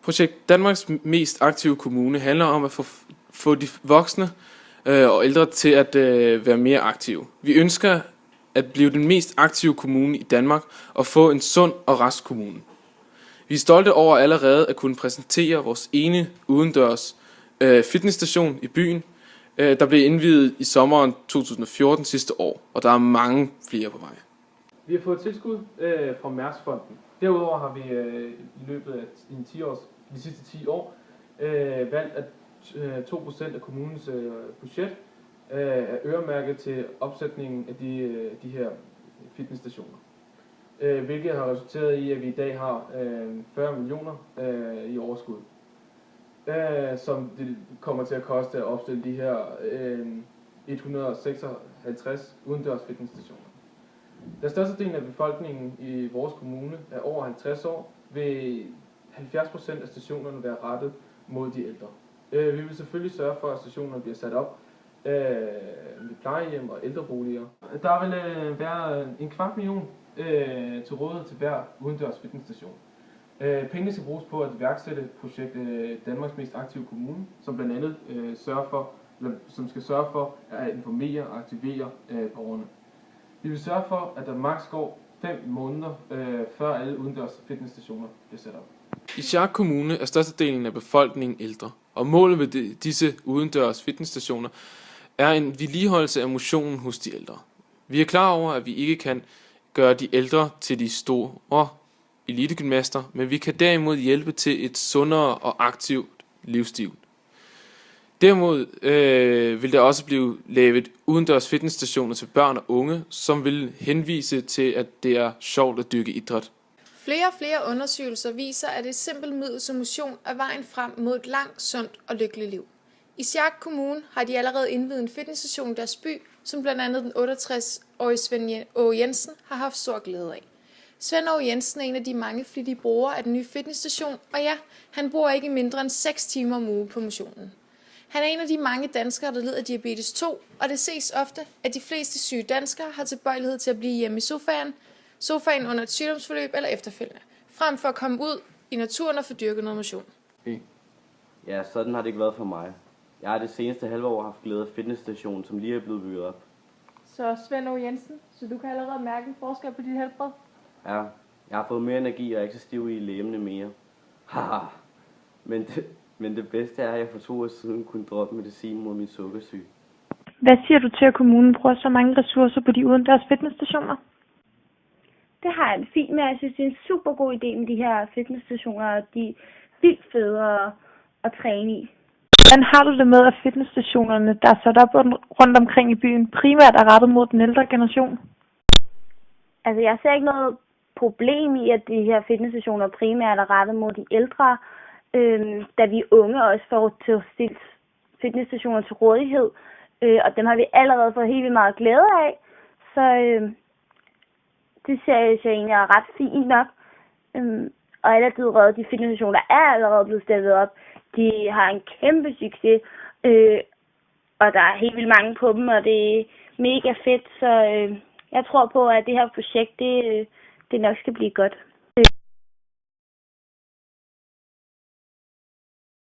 Projekt Danmarks mest aktive kommune handler om at få de voksne og ældre til at være mere aktive. Vi ønsker at blive den mest aktive kommune i Danmark og få en sund og rask kommune. Vi er stolte over allerede at kunne præsentere vores ene udendørs fitnessstation i byen, der blev indviet i sommeren 2014 sidste år, og der er mange flere på vej. Vi har fået tilskud fra Mærskfonden. Derudover har vi i løbet af de sidste 10 år valgt, at 2% af kommunens budget er øremærket til opsætningen af de her fitnessstationer. Hvilket har resulteret i, at vi i dag har 40 millioner i overskud, som det kommer til at koste at opstille de her 156 udendørs fitnessstationer. Da størstedelen af befolkningen i vores kommune er over 50 år, vil 70% af stationerne være rettet mod de ældre. Vi vil selvfølgelig sørge for, at stationerne bliver sat op med plejehjem og ældreboliger. Der vil være 250.000 til rådighed til hver udendørs fitnessstation. Pengene skal bruges på at iværksætte projektet Danmarks mest aktive kommune, som blandt andet skal sørge for at informere og aktivere borgerne. Vi vil sørge for, at der maks går 5 måneder, før alle udendørs fitnessstationer bliver sat op. I Shark Kommune er størstedelen af befolkningen ældre, og målet med disse udendørs fitnessstationer er en vedligeholdelse af motionen hos de ældre. Vi er klar over, at vi ikke kan gøre de ældre til de store elitegymnaster, men vi kan derimod hjælpe til et sundere og aktivt livsstil. Derimod vil der også blive lavet udendørs fitnessstationer til børn og unge, som vil henvise til, at det er sjovt at dyrke idræt. Flere og flere undersøgelser viser, at et simpelt middel som motion er vejen frem mod et langt, sundt og lykkeligt liv. I Sjark Kommune har de allerede indviet en fitnessstation i deres by, som blandt andet den 68-årige Svend Åge Jensen har haft stor glæde af. Svend Åge Jensen er en af de mange flittige brugere af den nye fitnessstation, og ja, han bruger ikke mindre end 6 timer om ugen på motionen. Han er en af de mange danskere, der lider af diabetes 2, og det ses ofte, at de fleste syge danskere har tilbøjelighed til at blive hjemme i sofaen under et sygdomsforløb eller efterfølgende, frem for at komme ud i naturen og få dyrket noget motion. Ja, sådan har det ikke været for mig. Jeg har det seneste halve år haft glæde af fitnessstationen, som lige er blevet bygget op. Så Svend Åge Jensen, så du kan allerede mærke en forskel på dit helbred? Ja, jeg har fået mere energi og er ikke så stiv i lægene mere. Haha. Men det bedste er, at jeg for 2 år siden kunne droppe medicin mod min sukkersyge. Hvad siger du til, at kommunen bruger så mange ressourcer på de udendørs fitnessstationer? Det har jeg det fint med. Jeg synes, det er en super god idé med de her fitnessstationer, og de er vildt fede at træne i. Hvordan har du det med, at fitnessstationerne, der er sat op rundt omkring i byen, primært er rettet mod den ældre generation? Altså, jeg ser ikke noget problem i, at de her fitnessstationer primært er rettet mod de ældre, da vi unge også får til fitnessstationer til rådighed, og dem har vi allerede fået helt vildt meget glæde af, så det ser jeg egentlig er ret fint nok. Og allerede de fitnessstationer, der er allerede blevet stillet op, de har en kæmpe succes, og der er helt vildt mange på dem, og det er mega fedt, så jeg tror på, at det her projekt, det nok skal blive godt.